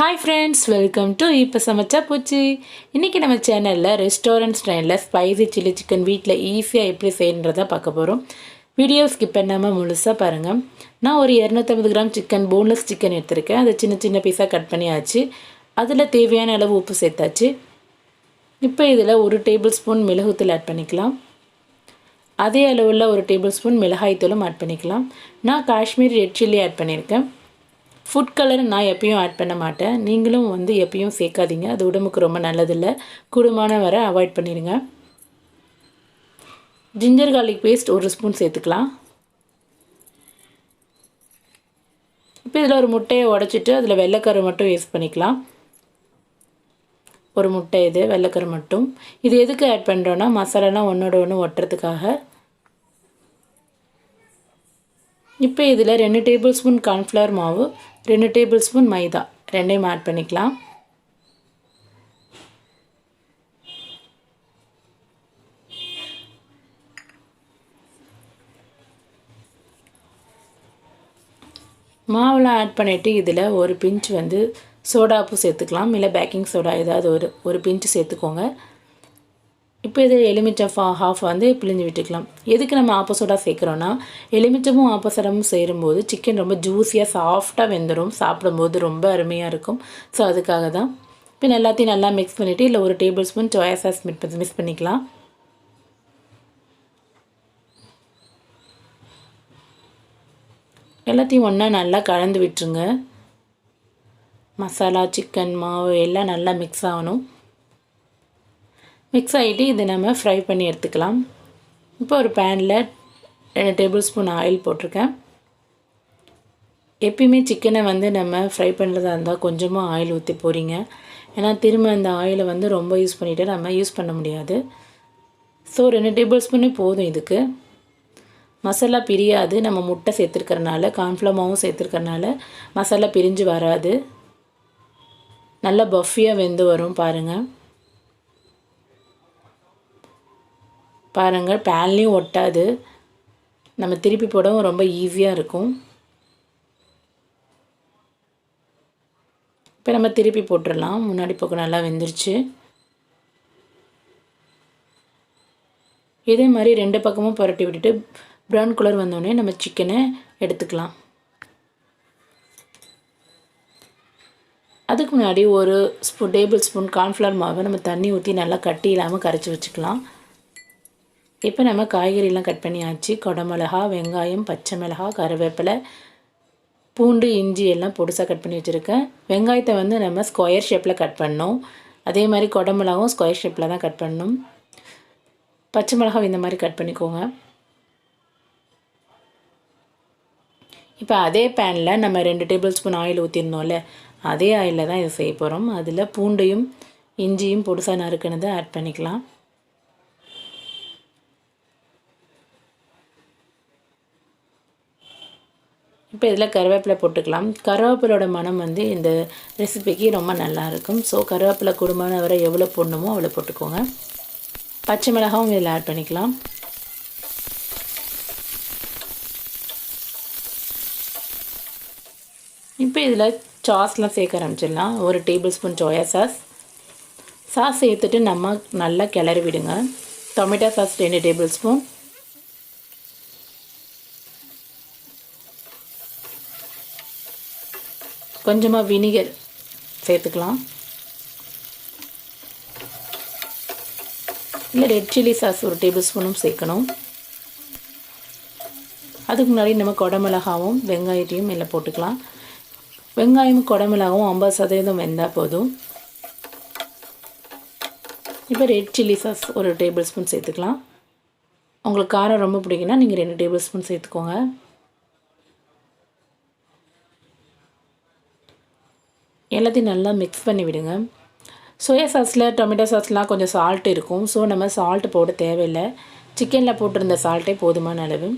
Hi friends, welcome to இப்போ சமைச்சா போச்சு. இன்றைக்கி நம்ம சேனலில் ரெஸ்டாரண்ட் ஸ்டைலில் ஸ்பைசி சில்லி சிக்கன் வீட்டில் ஈஸியாக எப்படி செய்யணுன்றதை பார்க்க போகிறோம். வீடியோ ஸ்கிப் பண்ணாமல் முழுசாக பாருங்கள். நான் ஒரு 250 கிராம் சிக்கன் போன்லெஸ் சிக்கன் எடுத்திருக்கேன். அதை சின்ன சின்ன பீஸாக கட் பண்ணியாச்சு. அதில் தேவையான அளவு உப்பு சேர்த்தாச்சு. இப்போ இதில் 1 டேபிள் ஸ்பூன் மிளகுத்தூள் ஆட் பண்ணிக்கலாம். அதே அளவில் 1 டேபிள் ஸ்பூன் மிளகாய்த்தூளும் ஆட் பண்ணிக்கலாம். நான் காஷ்மீர் ரெட் சில்லி ஆட் பண்ணியிருக்கேன். ஃபுட் கலர் நான் எப்பயும் ஆட் பண்ண மாட்டேன். நீங்களும் எப்பயும் சேர்க்காதீங்க, அது உடம்புக்கு ரொம்ப நல்லதில்லை. கூடுமான வரை அவாய்ட் பண்ணிடுங்க. ஜிஞ்சர் கார்லிக் பேஸ்ட் 1 ஸ்பூன் சேர்த்துக்கலாம். இப்போ இதில் ஒரு முட்டையை உடச்சிட்டு அதில் வெள்ளைக்கரு மட்டும் யூஸ் பண்ணிக்கலாம். ஒரு முட்டை இது வெள்ளைக்கரு மட்டும். இது எதுக்கு ஆட் பண்ணுறோன்னா மசாலாலாம் ஒன்றோட ஒன்று ஒட்டுறதுக்காக. இப்போ இதில் 2 டேபிள் ஸ்பூன் கார்ன்ஃப்ளவர் மாவு, 2 டேபிள் ஸ்பூன் மைதா ரெண்டையும் ஆட் பண்ணிக்கலாம். மாவுலாம் ஆட் பண்ணிவிட்டு இதில் ஒரு பிஞ்ச் சோடாப்பு சேர்த்துக்கலாம். இல்லை பேக்கிங் சோடா ஏதாவது ஒரு பிஞ்சு சேர்த்துக்கோங்க. இப்போ இது எலுமிச்சம் ஹாஃப் பிழிஞ்சு விட்டுக்கலாம். எதுக்கு நம்ம ஆப்போசோடா சேர்க்குறோன்னா எலுமிச்சமும் ஆப்போசோடாவும் சேரும்போது சிக்கன் ரொம்ப ஜூஸியாக சாஃப்டாக வெந்துடும். சாப்பிடும்போது ரொம்ப அருமையாக இருக்கும். ஸோ அதுக்காக தான். இப்போ எல்லாத்தையும் நல்லா மிக்ஸ் பண்ணிவிட்டு இல்லை 1 table spoon soya sauce mix பண்ணிக்கலாம். எல்லாத்தையும் ஒன்றா நல்லா கலந்து விட்டுருங்க. மசாலா சிக்கன் மாவு எல்லாம் நல்லா மிக்ஸ் ஆகணும். மிக்ஸ் ஆகிட்டு இதை நம்ம ஃப்ரை பண்ணி எடுத்துக்கலாம். இப்போ ஒரு பேனில் 2 டேபிள் ஸ்பூன் ஆயில் போட்டிருக்கேன். எப்பயுமே சிக்கனை நம்ம ஃப்ரை பண்ணுறதா இருந்தால் கொஞ்சமாக ஆயில் ஊற்றி போகிறீங்க. ஏன்னா திரும்ப அந்த ஆயிலை ரொம்ப யூஸ் பண்ணிவிட்டு நம்ம யூஸ் பண்ண முடியாது. ஸோ 2 டேபிள் ஸ்பூனே போதும். இதுக்கு மசாலா பிரியாது. நம்ம முட்டை சேர்த்துருக்கறனால கார்ன்ஃப்ளவர் மாவும் சேர்த்துருக்கறனால மசாலா பிரிஞ்சு வராது. நல்லா பஃபியாக வெந்து வரும். பாருங்கள் பேன்லேயும் ஒட்டாது. நம்ம திருப்பி போடவும் ரொம்ப ஈஸியாக இருக்கும். இப்போ நம்ம திருப்பி போட்டுடலாம். முன்னாடி பக்கம் நல்லா வெந்துருச்சு. இதே மாதிரி 2 பக்கமும் புரட்டி விட்டுட்டு ப்ரௌன் கலர் வந்தோடனே நம்ம சிக்கனை எடுத்துக்கலாம். அதுக்கு முன்னாடி 1 டேபிள் ஸ்பூன் கார்ன்ஃப்ளவர் மாவை நம்ம தண்ணி ஊற்றி நல்லா கட்டி இல்லாமல் கரைச்சி வச்சுக்கலாம். இப்போ நம்ம காய்கறிலாம் கட் பண்ணியாச்சு. குடமிளகா, வெங்காயம், பச்சை மிளகாய், கருவேப்பிலை, பூண்டு, இஞ்சி எல்லாம் பொடிசாக கட் பண்ணி வச்சுருக்கேன். வெங்காயத்தை நம்ம ஸ்கொயர் ஷேப்பில் கட் பண்ணோம். அதே மாதிரி குடமிளகாவும் ஸ்கொயர் ஷேப்பில் தான் கட் பண்ணணும். பச்சை மிளகாய் இந்த மாதிரி கட் பண்ணிக்கோங்க. இப்போ அதே பேனில் நம்ம 2 டேபிள் ஸ்பூன் ஆயில் ஊற்றிருந்தோம்ல, அதே ஆயிலில் தான் இதை செய்ய போகிறோம். அதில் பூண்டையும் இஞ்சியும் பொடிசாக நறுக்கினதை ஆட் பண்ணிக்கலாம். இப்போ இதில் கருவேப்பிலை போட்டுக்கலாம். கருவேப்பிலோட மனம் இந்த ரெசிபிக்கு ரொம்ப நல்லாயிருக்கும். ஸோ கருவேப்பிலை குடும்பமான வரை எவ்வளோ போடணுமோ அவ்வளோ போட்டுக்கோங்க. பச்சை மிளகாவும் இதில் ஆட் பண்ணிக்கலாம். இப்போ இதில் சாஸ்லாம் சேர்க்க ஆரம்பிச்சிடலாம். 1 டேபிள் ஸ்பூன் சோயா சாஸ் சேர்த்துட்டு நம்ம நல்லா கிளறி விடுங்க. டொமேட்டோ சாஸ் 2 டேபிள் ஸ்பூன், கொஞ்சமாக வினிகர் சேர்த்துக்கலாம். இல்லை ரெட் சில்லி சாஸ் 1 டேபிள் ஸ்பூனும் சேர்க்கணும். அதுக்கு முன்னாடி நம்ம குடமிளகாவும் வெங்காயத்தையும் இதில் போட்டுக்கலாம். வெங்காயமும் குடமிளகாவும் 50% வெந்தால் போதும். இப்போ red chilli sauce 1 table spoon சேர்த்துக்கலாம். உங்களுக்கு காரம் ரொம்ப பிடிக்குன்னா நீங்கள் 2 டேபிள் ஸ்பூன் சேர்த்துக்கோங்க. எல்லாத்தையும் நல்லா மிக்ஸ் பண்ணி விடுங்க. சோயா சாஸில் டொமேட்டோ சாஸ்லாம் கொஞ்சம் சால்ட் இருக்கும். ஸோ நம்ம சால்ட் போட தேவையில்லை. சிக்கனில் போட்டிருந்த சால்ட்டே போதுமான அளவு.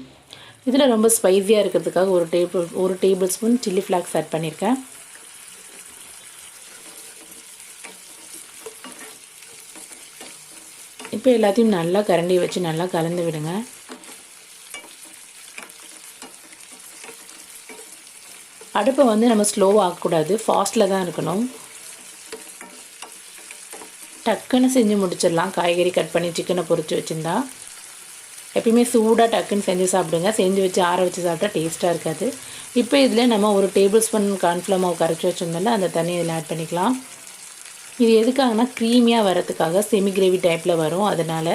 இதில் ரொம்ப ஸ்பைஸியாக இருக்கிறதுக்காக 1 table spoon chilli flakes add பண்ணியிருக்கேன். இப்போ எல்லாத்தையும் நல்லா கரண்டி வச்சு நல்லா கலந்து விடுங்க. அடுப்பை வந்து நம்ம ஸ்லோவாக ஆக்கக்கூடாது, ஃபாஸ்ட்டில் தான் இருக்கணும். டக்குன்னு செஞ்சு முடிச்சிடலாம். காய்கறி கட் பண்ணி சிக்கனை பொரித்து வச்சுருந்தா எப்பயுமே சூடாக டக்குன்னு செஞ்சு சாப்பிடுங்க. செஞ்சு வச்சு ஆற வச்சு சாப்பிட்டா டேஸ்ட்டாக இருக்காது. இப்போ இதில் நம்ம ஒரு டேபிள் ஸ்பூன் கார்ன்ஃப்ளவர் மாவு கரைச்சி வச்சுருந்தோம்ல, அந்த தண்ணி இதில் ஆட் பண்ணிக்கலாம். இது எதுக்காகனா க்ரீமியாக வரதுக்காக, செமி கிரேவி டைப்பில் வரும். அதனால்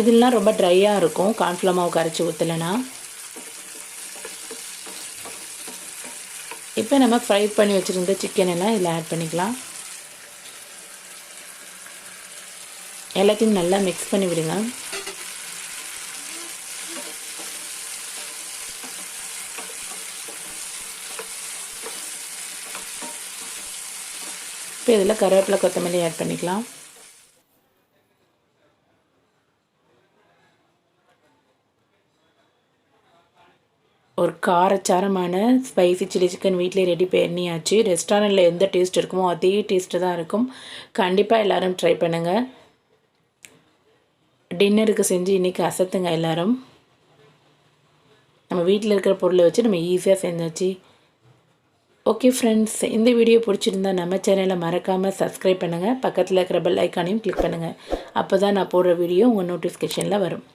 இதெல்லாம் ரொம்ப ட்ரையாக இருக்கும் கார்ன்ஃப்ளவர் மாவு கரைச்சி ஊற்றலைன்னா. இப்போ நம்ம ஃப்ரை பண்ணி வச்சுருந்த சிக்கன் எல்லாம் இதில் ஆட் பண்ணிக்கலாம். எல்லாத்தையும் நல்லா மிக்ஸ் பண்ணி விடுங்க. இப்போ இதில் கருவேப்பிலை கொத்தமல்லி ஆட் பண்ணிக்கலாம். ஒரு காரச்சாரமான ஸ்பைசி சில்லி சிக்கன் வீட்டிலே ரெடி பண்ணியாச்சு. ரெஸ்டாரண்ட்டில் எந்த டேஸ்ட் இருக்குமோ அதே டேஸ்ட்டு தான் இருக்கும். கண்டிப்பாக எல்லோரும் ட்ரை பண்ணுங்கள். டின்னருக்கு செஞ்சு இன்றைக்கி அசத்துங்க எல்லோரும். நம்ம வீட்டில் இருக்கிற பொருளை வச்சு நம்ம ஈஸியாக செஞ்சாச்சு. ஓகே ஃப்ரெண்ட்ஸ், இந்த வீடியோ பிடிச்சிருந்தா நம்ம சேனலை மறக்காமல் சப்ஸ்கிரைப் பண்ணுங்கள். பக்கத்தில் இருக்கிற பெல் ஐக்கானையும் கிளிக் பண்ணுங்கள். அப்போ தான் நான் போடுற வீடியோ உங்கள் நோட்டிஃபிகேஷனில் வரும்.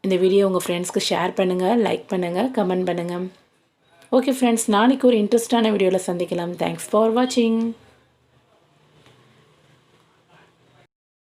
இந்த வீடியோ உங்கள் ஃப்ரெண்ட்ஸ்க்கு ஷேர் பண்ணுங்கள், லைக் பண்ணுங்கள், கமெண்ட் பண்ணுங்கள். ஓகே ஃப்ரெண்ட்ஸ், நாளைக்கு ஒரு இன்ட்ரெஸ்டான வீடியோவில் சந்திக்கலாம். தேங்க்ஸ் ஃபார் வாட்சிங்.